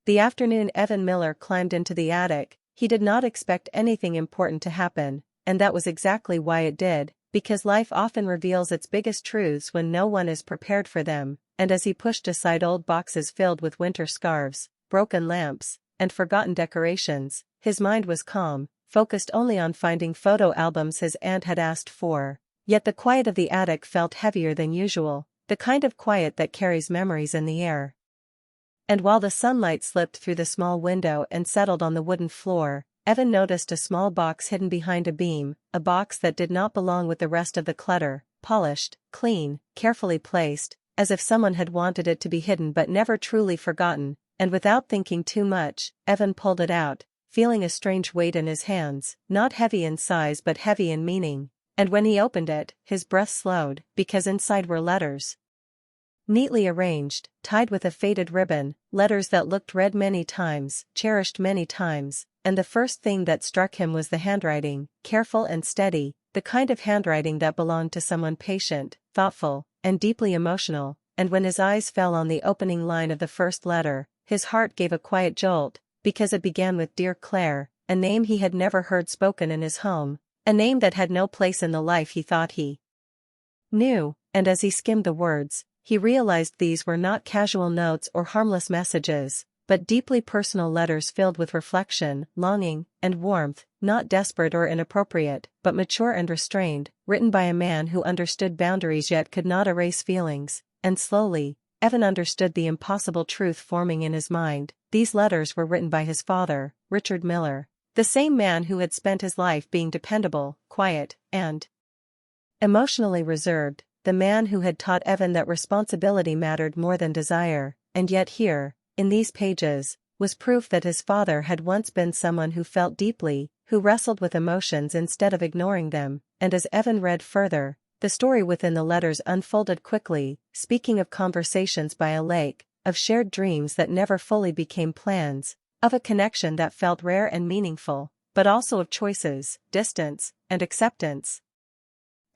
The afternoon Evan Miller climbed into the attic, he did not expect anything important to happen, and that was exactly why it did, because life often reveals its biggest truths when no one is prepared for them, and as he pushed aside old boxes filled with winter scarves, broken lamps, and forgotten decorations, his mind was calm, focused only on finding photo albums his aunt had asked for. Yet the quiet of the attic felt heavier than usual, the kind of quiet that carries memories in the air. And while the sunlight slipped through the small window and settled on the wooden floor, Evan noticed a small box hidden behind a beam, a box that did not belong with the rest of the clutter, polished, clean, carefully placed, as if someone had wanted it to be hidden but never truly forgotten, and without thinking too much, Evan pulled it out, feeling a strange weight in his hands, not heavy in size but heavy in meaning. And when he opened it, his breath slowed, because inside were letters. Neatly arranged, tied with a faded ribbon, letters that looked read many times, cherished many times, and the first thing that struck him was the handwriting, careful and steady, the kind of handwriting that belonged to someone patient, thoughtful, and deeply emotional, and when his eyes fell on the opening line of the first letter, his heart gave a quiet jolt, because it began with "Dear Claire," a name he had never heard spoken in his home, a name that had no place in the life he thought he knew, and as he skimmed the words, he realized these were not casual notes or harmless messages, but deeply personal letters filled with reflection, longing, and warmth, not desperate or inappropriate, but mature and restrained, written by a man who understood boundaries yet could not erase feelings, and slowly, Evan understood the impossible truth forming in his mind. These letters were written by his father, Richard Miller, the same man who had spent his life being dependable, quiet, and emotionally reserved, the man who had taught Evan that responsibility mattered more than desire, and yet here, in these pages, was proof that his father had once been someone who felt deeply, who wrestled with emotions instead of ignoring them, and as Evan read further, the story within the letters unfolded quickly, speaking of conversations by a lake, of shared dreams that never fully became plans, of a connection that felt rare and meaningful, but also of choices, distance, and acceptance.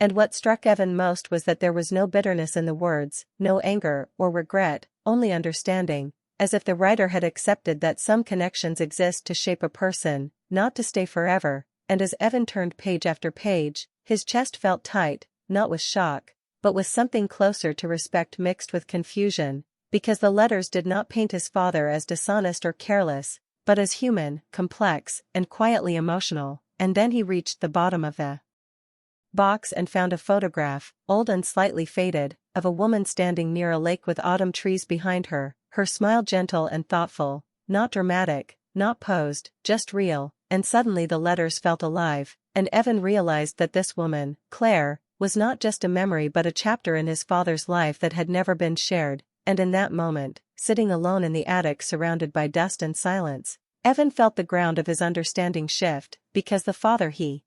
And what struck Evan most was that there was no bitterness in the words, no anger or regret, only understanding, as if the writer had accepted that some connections exist to shape a person, not to stay forever, and as Evan turned page after page, his chest felt tight, not with shock, but with something closer to respect mixed with confusion, because the letters did not paint his father as dishonest or careless, but as human, complex, and quietly emotional. And then he reached the bottom of the box and found a photograph, old and slightly faded, of a woman standing near a lake with autumn trees behind her, her smile gentle and thoughtful, not dramatic, not posed, just real, and suddenly the letters felt alive, and Evan realized that this woman, Claire, was not just a memory but a chapter in his father's life that had never been shared, and in that moment, sitting alone in the attic surrounded by dust and silence, Evan felt the ground of his understanding shift, because the father he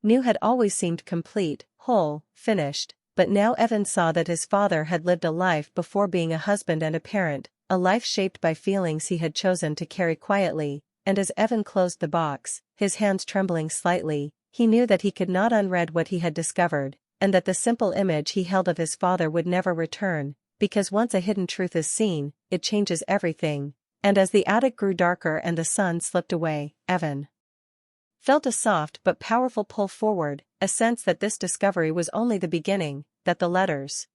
knew had always seemed complete, whole, finished, but now Evan saw that his father had lived a life before being a husband and a parent, a life shaped by feelings he had chosen to carry quietly, and as Evan closed the box, his hands trembling slightly, he knew that he could not unread what he had discovered, and that the simple image he held of his father would never return, because once a hidden truth is seen, it changes everything. And as the attic grew darker and the sun slipped away, Evan felt a soft but powerful pull forward, a sense that this discovery was only the beginning, that the letters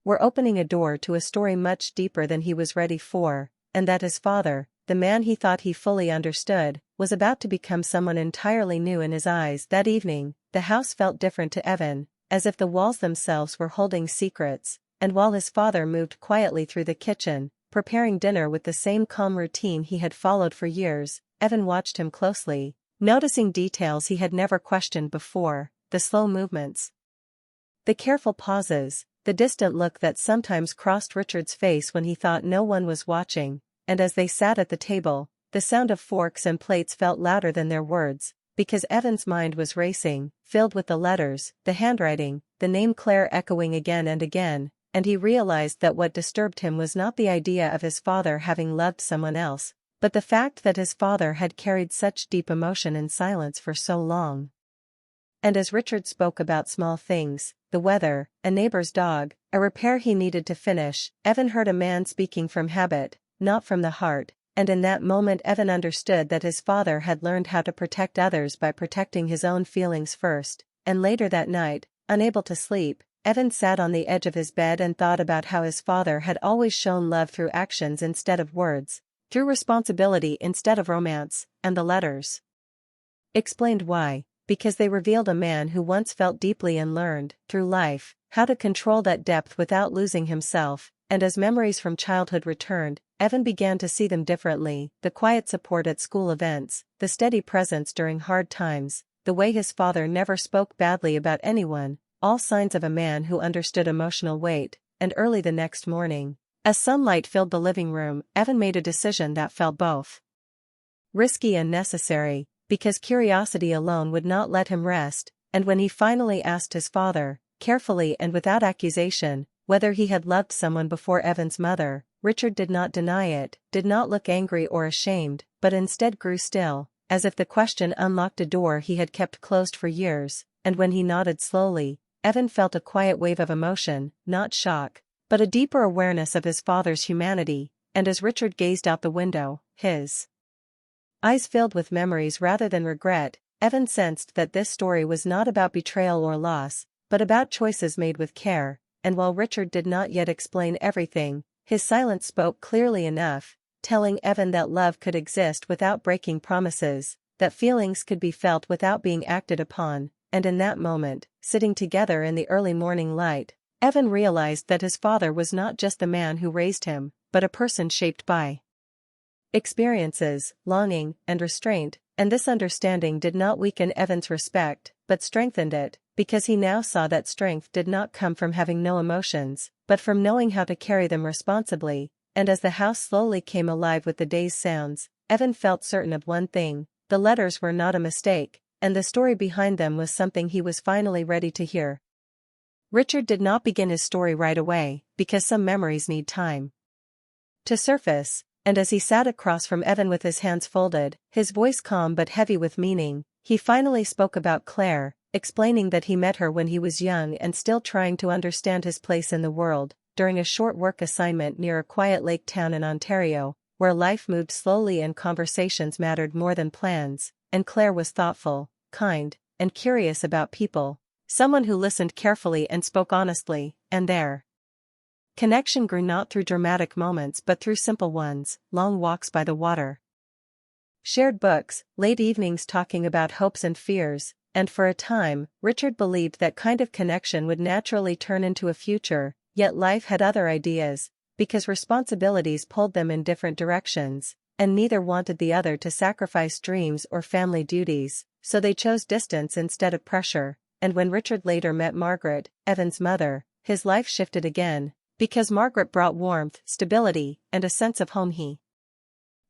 were opening a door to a story much deeper than he was ready for, and that his father, the man he thought he fully understood, was about to become someone entirely new in his eyes. That evening, the house felt different to Evan, as if the walls themselves were holding secrets, and while his father moved quietly through the kitchen, preparing dinner with the same calm routine he had followed for years, Evan watched him closely, noticing details he had never questioned before, the slow movements, the careful pauses, the distant look that sometimes crossed Richard's face when he thought no one was watching, and as they sat at the table, the sound of forks and plates felt louder than their words, because Evan's mind was racing, filled with the letters, the handwriting, the name Claire echoing again and again, and he realized that what disturbed him was not the idea of his father having loved someone else, but the fact that his father had carried such deep emotion in silence for so long. And as Richard spoke about small things, the weather, a neighbor's dog, a repair he needed to finish, Evan heard a man speaking from habit, not from the heart, and in that moment Evan understood that his father had learned how to protect others by protecting his own feelings first, and later that night, unable to sleep, Evan sat on the edge of his bed and thought about how his father had always shown love through actions instead of words, through responsibility instead of romance, and the letters explained why, because they revealed a man who once felt deeply and learned, through life, how to control that depth without losing himself, and as memories from childhood returned, Evan began to see them differently, the quiet support at school events, the steady presence during hard times, the way his father never spoke badly about anyone, all signs of a man who understood emotional weight, and early the next morning, as sunlight filled the living room, Evan made a decision that felt both risky and necessary, because curiosity alone would not let him rest, and when he finally asked his father, carefully and without accusation, whether he had loved someone before Evan's mother, Richard did not deny it, did not look angry or ashamed, but instead grew still, as if the question unlocked a door he had kept closed for years, and when he nodded slowly, Evan felt a quiet wave of emotion, not shock, but a deeper awareness of his father's humanity, and as Richard gazed out the window, his eyes filled with memories rather than regret, Evan sensed that this story was not about betrayal or loss, but about choices made with care, and while Richard did not yet explain everything, his silence spoke clearly enough, telling Evan that love could exist without breaking promises, that feelings could be felt without being acted upon, and in that moment, sitting together in the early morning light, Evan realized that his father was not just the man who raised him, but a person shaped by experiences, longing, and restraint, and this understanding did not weaken Evan's respect, but strengthened it, because he now saw that strength did not come from having no emotions, but from knowing how to carry them responsibly, and as the house slowly came alive with the day's sounds, Evan felt certain of one thing: the letters were not a mistake, and the story behind them was something he was finally ready to hear. Richard did not begin his story right away, because some memories need time to surface, and as he sat across from Evan with his hands folded, his voice calm but heavy with meaning, he finally spoke about Claire, explaining that he met her when he was young and still trying to understand his place in the world, during a short work assignment near a quiet lake town in Ontario, where life moved slowly and conversations mattered more than plans, and Claire was thoughtful, kind, and curious about people, someone who listened carefully and spoke honestly, and their connection grew not through dramatic moments but through simple ones, long walks by the water, shared books, late evenings talking about hopes and fears, and for a time, Richard believed that kind of connection would naturally turn into a future, yet life had other ideas, because responsibilities pulled them in different directions, and neither wanted the other to sacrifice dreams or family duties, so they chose distance instead of pressure, and when Richard later met Margaret, Evan's mother, his life shifted again, because Margaret brought warmth, stability, and a sense of home he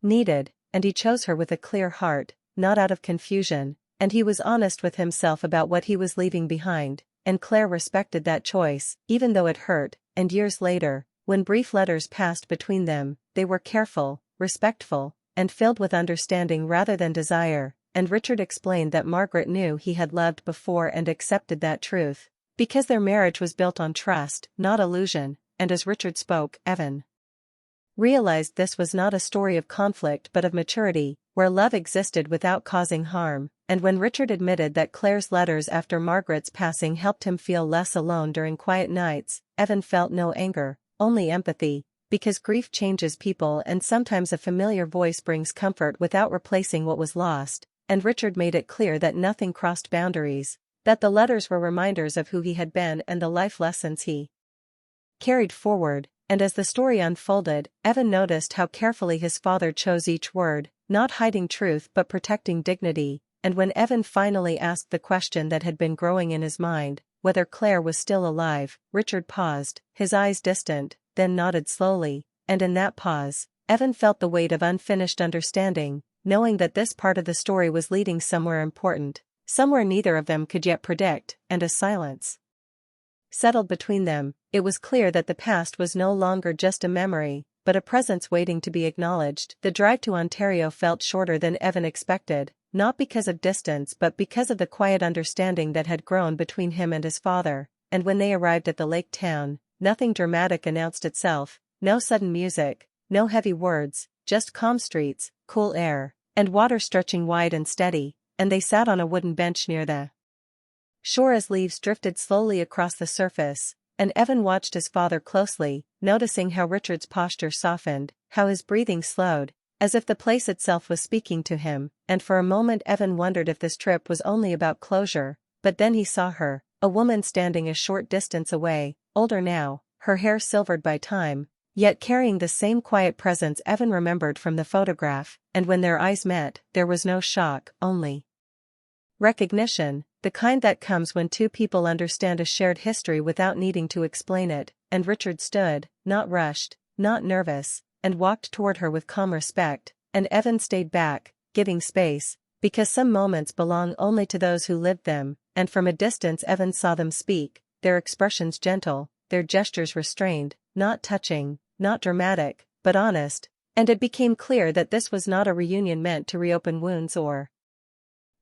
needed, and he chose her with a clear heart, not out of confusion, and he was honest with himself about what he was leaving behind, and Claire respected that choice, even though it hurt, and years later, when brief letters passed between them, they were careful, respectful, and filled with understanding rather than desire, and Richard explained that Margaret knew he had loved before and accepted that truth, because their marriage was built on trust, not illusion, and as Richard spoke, Evan realized this was not a story of conflict but of maturity, where love existed without causing harm, and when Richard admitted that Claire's letters after Margaret's passing helped him feel less alone during quiet nights, Evan felt no anger, only empathy, because grief changes people and sometimes a familiar voice brings comfort without replacing what was lost, and Richard made it clear that nothing crossed boundaries, that the letters were reminders of who he had been and the life lessons he carried forward, and as the story unfolded, Evan noticed how carefully his father chose each word, not hiding truth but protecting dignity, and when Evan finally asked the question that had been growing in his mind, whether Claire was still alive, Richard paused, his eyes distant, then nodded slowly, and in that pause, Evan felt the weight of unfinished understanding, knowing that this part of the story was leading somewhere important, somewhere neither of them could yet predict, and as silence settled between them, it was clear that the past was no longer just a memory, but a presence waiting to be acknowledged. The drive to Ontario felt shorter than Evan expected, not because of distance but because of the quiet understanding that had grown between him and his father, and when they arrived at the lake town, nothing dramatic announced itself, no sudden music, no heavy words, just calm streets, cool air, and water stretching wide and steady, and they sat on a wooden bench near the shore as leaves drifted slowly across the surface, and Evan watched his father closely, noticing how Richard's posture softened, how his breathing slowed, as if the place itself was speaking to him, and for a moment Evan wondered if this trip was only about closure, but then he saw her, a woman standing a short distance away, older now, her hair silvered by time, yet carrying the same quiet presence Evan remembered from the photograph, and when their eyes met, there was no shock, only recognition, the kind that comes when two people understand a shared history without needing to explain it, and Richard stood, not rushed, not nervous, and walked toward her with calm respect, and Evan stayed back, giving space, because some moments belong only to those who lived them, and from a distance Evan saw them speak, their expressions gentle, their gestures restrained, not touching, not dramatic, but honest, and it became clear that this was not a reunion meant to reopen wounds or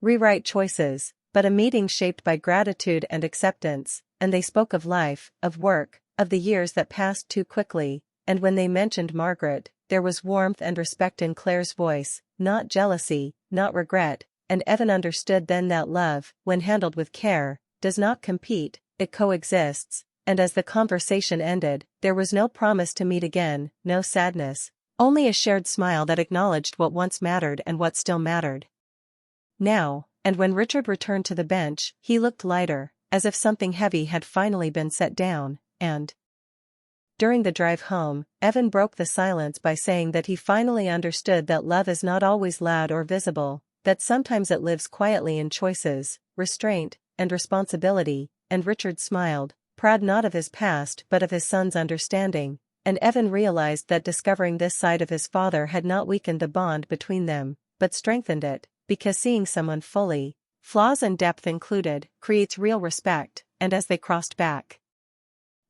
rewrite choices, but a meeting shaped by gratitude and acceptance, and they spoke of life, of work, of the years that passed too quickly, and when they mentioned Margaret, there was warmth and respect in Claire's voice, not jealousy, not regret, and Evan understood then that love, when handled with care, does not compete, it coexists, and as the conversation ended, there was no promise to meet again, no sadness, only a shared smile that acknowledged what once mattered and what still mattered now, and when Richard returned to the bench, he looked lighter, as if something heavy had finally been set down, and during the drive home, Evan broke the silence by saying that he finally understood that love is not always loud or visible, that sometimes it lives quietly in choices, restraint, and responsibility, and Richard smiled, proud not of his past but of his son's understanding, and Evan realized that discovering this side of his father had not weakened the bond between them, but strengthened it, because seeing someone fully, flaws and depth included, creates real respect, and as they crossed back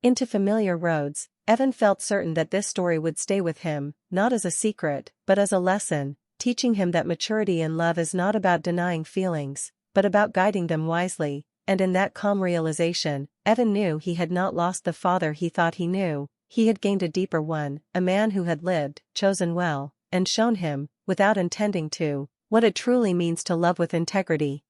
into familiar roads, Evan felt certain that this story would stay with him, not as a secret, but as a lesson, teaching him that maturity in love is not about denying feelings, but about guiding them wisely, and in that calm realization, Evan knew he had not lost the father he thought he knew, he had gained a deeper one, a man who had lived, chosen well, and shown him, without intending to, what it truly means to love with integrity.